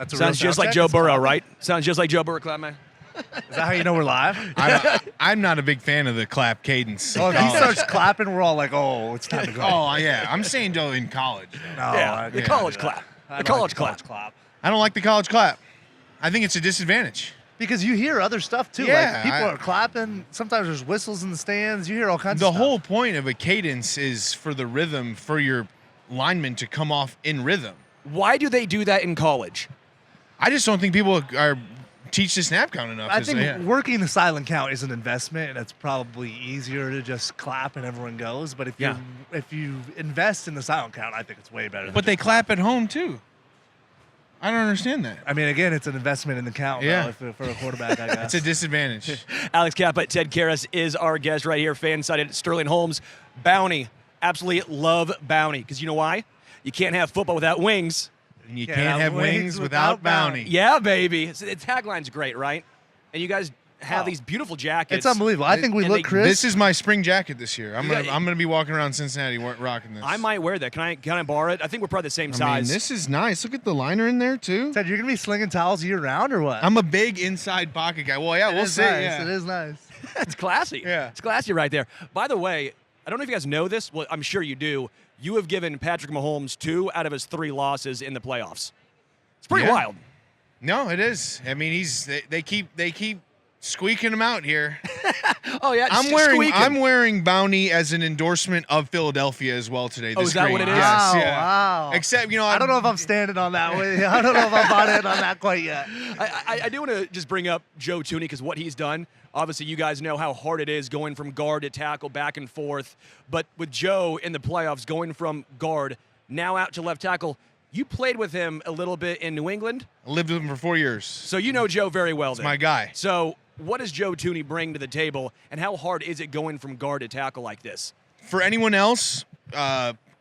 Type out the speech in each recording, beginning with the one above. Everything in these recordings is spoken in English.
That's a Sounds real just sound like check? Joe It's Burrow, copy? right? Sounds just like Joe Burrow, clap man. Is that how you know we're live? I'm not a big fan of the clap cadence. Oh, if he starts clapping, we're all like, oh, it's time to go. Oh, yeah. I'm saying Joe in college. No, Yeah, the college clap. The college clap. I don't like the college clap. I think it's a disadvantage. Because you hear other stuff, too. Yeah, Like, people are clapping. Sometimes there's whistles in the stands. You hear all kinds The of stuff. whole point of a cadence is for the rhythm, for your linemen to come off in rhythm. Why do they do that in college? I just don't think people teach the snap count enough. I think working the silent count is an investment, and it's probably easier to just clap and everyone goes. But if you invest in the silent count, I think it's way better. But they clap at home, too. I don't understand that. I mean, again, it's an investment in the count though, for a quarterback, I guess. It's a disadvantage. Alex Cappa, Ted Karras is our guest right here, fan-sided. Sterling Holmes, Bounty. Absolutely love Bounty. Because you know why? You can't have football without wings. And you can't have wings without bounty. Yeah, baby. So the tagline's great, right? And you guys have these beautiful jackets. It's unbelievable. I think we look crisp. This is my spring jacket this year. I'm gonna be walking around Cincinnati rocking this. I might wear that. Can I borrow it? I think we're probably the same size. This is nice. Look at the liner in there too. Ted, you're gonna be slinging towels year round or what? I'm a big inside pocket guy. Well, yeah, we'll see. Nice. Yeah. It is nice. It's classy. Yeah. It's classy right there. By the way, I don't know if you guys know this. Well, I'm sure you do. You have given Patrick Mahomes 2 out of his 3 losses in the playoffs. It's pretty wild. No, it is. I mean, they keep squeaking him out here. Oh yeah, I'm wearing Bounty as an endorsement of Philadelphia as well today. Oh, is that what it is? Yes, Wow, yeah. wow. Except I don't know if I'm standing on that way. I don't know if I'm bought in on that quite yet. I do want to just bring up Joe Thuney because what he's done. Obviously, you guys know how hard it is going from guard to tackle, back and forth. But with Joe in the playoffs, going from guard now out to left tackle, you played with him a little bit in New England. I lived with him for 4 years. So you know Joe very well. He's my guy. So what does Joe Thuney bring to the table, and how hard is it going from guard to tackle like this? For anyone else,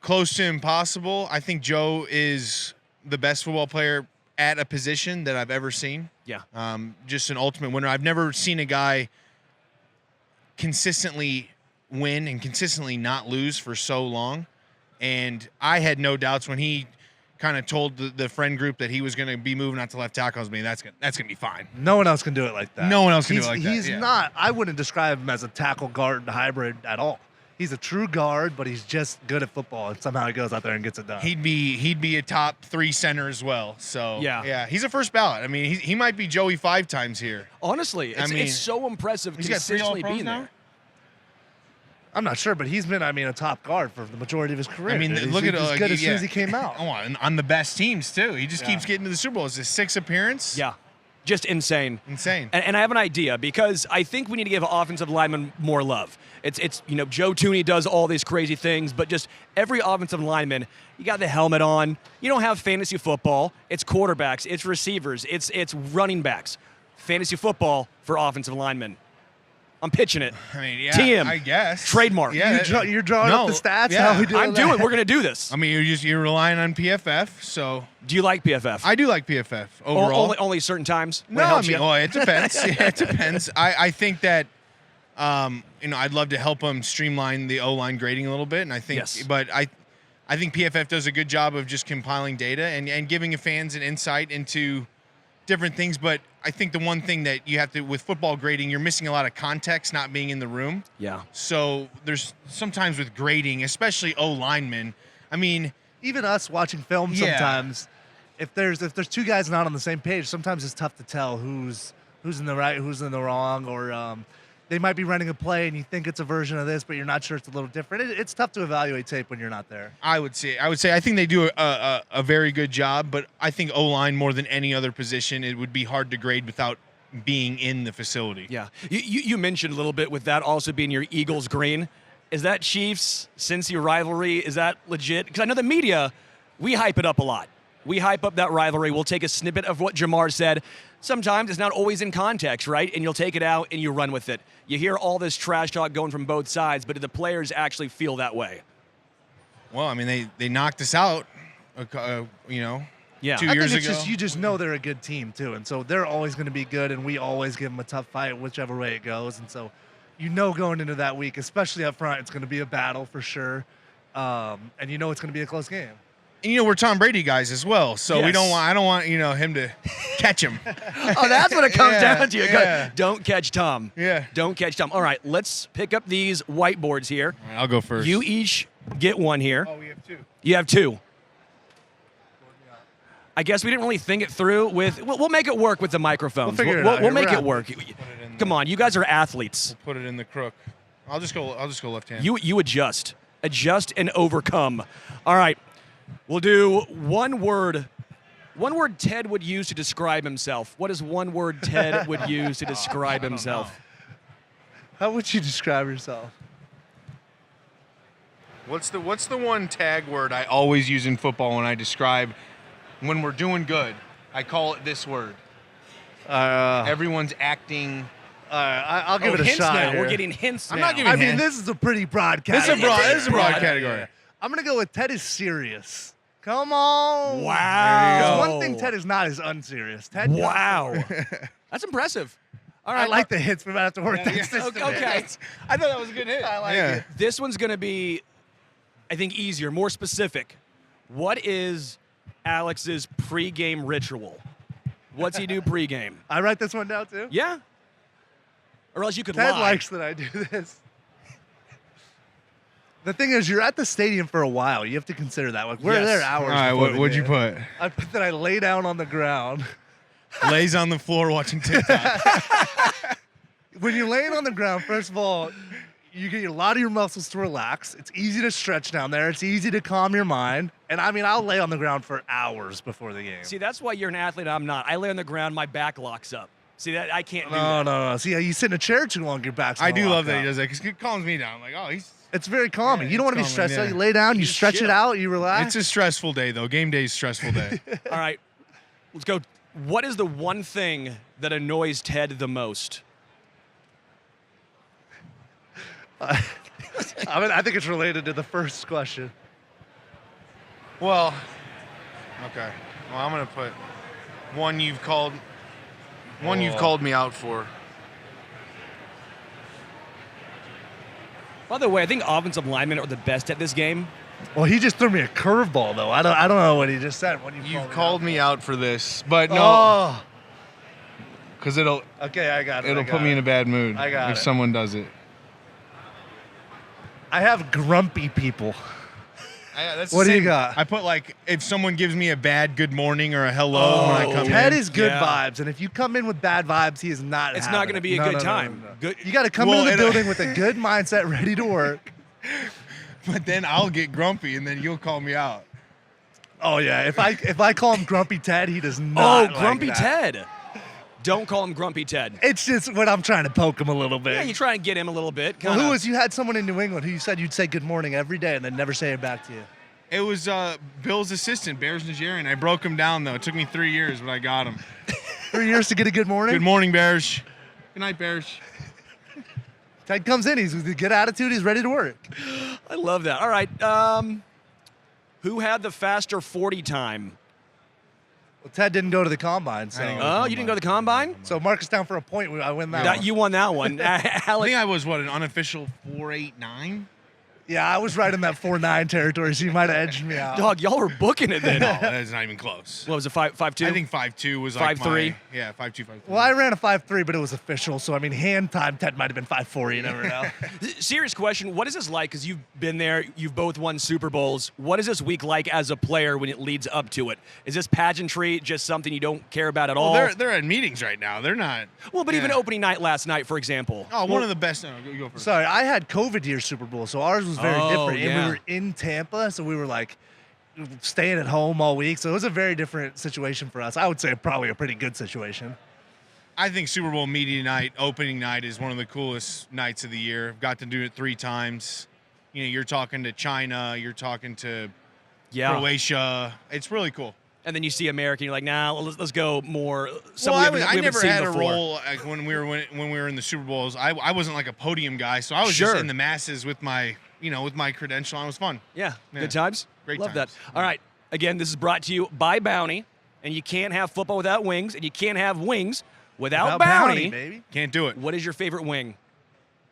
close to impossible. I think Joe is the best football player at a position that I've ever seen. Yeah. Just an ultimate winner. I've never seen a guy consistently win and consistently not lose for so long. And I had no doubts when he kind of told the friend group that he was going to be moving out to left tackle. I was that's going to be fine. No one else can do it like that. No one else can do it like that. He's not. I wouldn't describe him as a tackle guard hybrid at all. He's a true guard, but he's just good at football, and somehow he goes out there and gets it done. He'd be a top 3 center as well. So yeah, he's a first ballot. I mean, he might be Joey 5 times here. Honestly, it's so impressive he's got 3 consistently All-Pros being now? there. I'm not sure, but he's been, a top guard for the majority of his career. I mean, dude. look He's at as good as soon as he came out. Oh, on the best teams too. He just keeps getting to the Super Bowl. It's his 6th appearance. Yeah, just insane. Insane. And I have an idea because I think we need to give offensive linemen more love. It's Joe Thuney does all these crazy things, but just every offensive lineman, you got the helmet on. You don't have fantasy football. It's quarterbacks. It's receivers. It's running backs. Fantasy football for offensive linemen. I'm pitching it. I mean, yeah, TM. I guess. Trademark. Yeah, You're drawing up the stats? Yeah. How we doing I'm doing. We're gonna do this. I mean, you're relying on PFF, so. Do you like PFF? I do like PFF overall. Only certain times. No, I mean, it depends. Yeah, it depends. I think that, I'd love to help them streamline the O-line grading a little bit, and I think, but I think PFF does a good job of just compiling data and giving fans an insight into different things. But I think the one thing that you have to, with football grading, you're missing a lot of context not being in the room. Yeah. So there's sometimes with grading, especially O-linemen, I mean, even us watching film sometimes, if there's 2 guys not on the same page, sometimes it's tough to tell who's in the right, who's in the wrong, or they might be running a play and you think it's a version of this, but you're not sure it's a little different. It's tough to evaluate tape when you're not there. I would say I think they do a very good job, but I think O-line more than any other position, it would be hard to grade without being in the facility. Yeah. You mentioned a little bit with that also being your Eagles green. Is that Chiefs Cincy rivalry? Is that legit? Because I know the media, we hype it up a lot. We hype up that rivalry. We'll take a snippet of what Jamar said. Sometimes it's not always in context, right? And you'll take it out and you run with it. You hear all this trash talk going from both sides, but do the players actually feel that way? Well, I mean, they knocked us out, 2 years ago. You just know they're a good team, too. And so they're always going to be good, and we always give them a tough fight, whichever way it goes. And so going into that week, especially up front, it's going to be a battle for sure. And it's going to be a close game. we're Tom Brady guys as well, so Yes. I don't want him to catch him. Oh, that's what it comes down to. Yeah. Don't catch Tom. Yeah. Don't catch Tom. All right, let's pick up these whiteboards here. All right, I'll go first. You each get one here. Oh, we have 2. You have 2. I guess we didn't really think it through with. We'll make it work with the microphones. We'll figure it out. We'll make We're it work. Come on, you guys are athletes. Put it in the crook. I'll just go left hand. You adjust and overcome. All right, we'll do one word. One word Ted would use to describe himself. What is one word Ted would use to describe himself? How would you describe yourself? What's the one tag word I always use in football when I describe when we're doing good? I call it this word. Everyone's acting. I'll give it a hints shot. now. Here. We're getting hints I'm now. not giving I mean, hints. this is a pretty broad This category. is a broad category. I'm gonna go with Ted is serious. Come on. Wow. One thing Ted is not is unserious. Ted. Wow. That's impressive. All right. I like the hits, but I have to work that system. Okay. I thought that was a good hit. I like yeah. it. This one's going to be, I think, easier, more specific. What is Alex's pregame ritual? What's he do pregame? I write this one down too. Yeah? Or else you could Ted lie. likes that I do this. The thing is, you're at the stadium for a while. You have to consider that. Like, we're Yes. there hours. All right, before the what'd you game. put? I put that I lay down on the ground. Lays on the floor watching TikTok. When you're laying on the ground, first of all, you get a lot of your muscles to relax. It's easy to stretch down there. It's easy to calm your mind. And I mean, I'll lay on the ground for hours before the game. See, that's why you're an athlete. I'm not. I lay on the ground. My back locks up. See, that I can't do No, that. no. See, you sit in a chair too long, your back's I gonna do lock love that up. he does that because it calms me down. I'm like, oh, It's very calming. Yeah, You don't want to be it's stressed calming, out. yeah. You lay down, you You stretch chill. it out, you relax. it's a stressful day though. Game day is a stressful day. All right. Let's go. What is the one thing that annoys Ted the most? I mean, I think it's related to the first question. Well, okay. Well, I'm gonna put one you've called me out for. By the way, I think offensive linemen are the best at this game. Well, he just threw me a curveball, though. I don't know what he just said. What You've called me out for this, but no, Oh, because it'll okay, I got it. put me in a bad mood I got if it. someone does it. I have grumpy people. That's What the do you same. got? I put like if someone gives me a bad good morning or a hello when I come Ted in. is good Yeah. vibes, and if you come in with bad vibes, he is not. It's having not going to it. be a No, good no, no, time. no, no. Good. You got to come Well, into the and- building with a good mindset, ready to work. But then I'll get grumpy and then you'll call me out. Oh yeah, if I call him Grumpy Ted, he does Oh, not. Grumpy like that. Ted. Don't call him Grumpy Ted. It's just when I'm trying to poke him a little bit. Yeah, you try and get him a little bit. Well, kinda. who was you had someone in New England who you said you'd say good morning every day and then never say it back to you? It was Bill's assistant, Bears Nigerian. I broke him down though. It took me 3 years, but I got him. 3 years to get a good morning. Good morning, Bears. Good night, Bears. Ted comes in, he's with a good attitude, he's ready to work. I love that. All right. Who had the faster 40 time? Well, Ted didn't go to the combine, so I didn't go. Oh, you didn't go to the combine? so mark us down for a point. I win that. That, one. you won that one. I Alex, think I was an unofficial 4.89. Yeah, I was right in that 4-9 territory, so you might have edged me out. dog, y'all were booking it then. No, that's not even close. What was it, 5'2"? I think 5.2 was like 5'3"? my, yeah, 5'2", 5'3". Well, I ran a 5.3, but it was official, so I mean, hand time, Ted might have been 5.4. You never know. Serious question. What is this like? Because you've been there, you've both won Super Bowls. What is this week like as a player when it leads up to it? Is this pageantry just something you don't care about at all? Well, they're at meetings right now. They're not. Well, but even yeah. opening night last night, for example. Oh, one of the best. No, you go first. Sorry, I had COVID year Super Bowl, so ours was very Oh, different. yeah. And we were in Tampa, so we were like staying at home all week. So it was a very different situation for us. I would say probably a pretty good situation. I think Super Bowl media night, opening night, is one of the coolest nights of the year. I've got to do it 3 times. You know, you're talking to China, you're talking to Yeah. Croatia. It's really cool. And then you see America, and you're like, nah, let's go more. Well, we I haven't never seen had a before. role like when we were in the Super Bowls. I wasn't like a podium guy, so I was Sure. just in the masses with my credential. And it was fun. Yeah, Yeah. good times. Great Love times. that. All right, again, this is brought to you by Bounty, and you can't have football without wings, and you can't have wings without Without Bounty. baby. Can't do it. What is your favorite wing?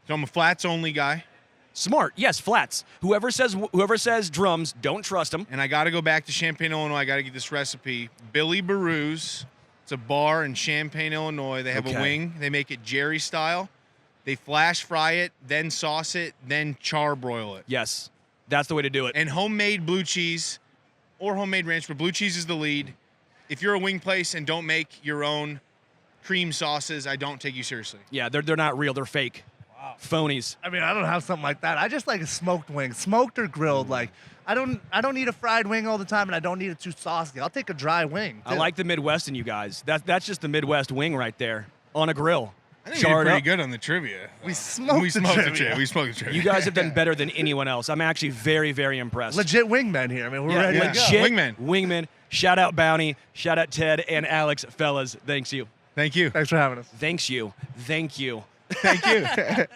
So I'm a flats only guy. Smart. Yes, flats. Whoever says drums, don't trust them. And I got to go back to Champaign, Illinois. I got to get this recipe. Billy Baroo's. It's a bar in Champaign, Illinois. They have a wing. They make it Jerry style. They flash fry it, then sauce it, then charbroil it. Yes, that's the way to do it. And homemade blue cheese or homemade ranch, but blue cheese is the lead. If you're a wing place and don't make your own cream sauces, I don't take you seriously. Yeah, they're not real. They're fake. Wow. Phonies. I mean, I don't have something like that. I just like a smoked wing, smoked or grilled. Like, I don't need a fried wing all the time, and I don't need it too saucy. I'll take a dry wing, too. I like the Midwest in you guys. That's just the Midwest wing right there on a grill. I think you're pretty good on the trivia. We smoked the trivia. We smoked the trivia. You guys have done better than anyone else. I'm actually very, very impressed. Legit wingmen here. I mean, we're ready to go. Wingmen. Shout out Bounty. Shout out Ted and Alex. Fellas, thanks you. Thank you. Thanks for having us. Thanks you. Thank you. Thank you.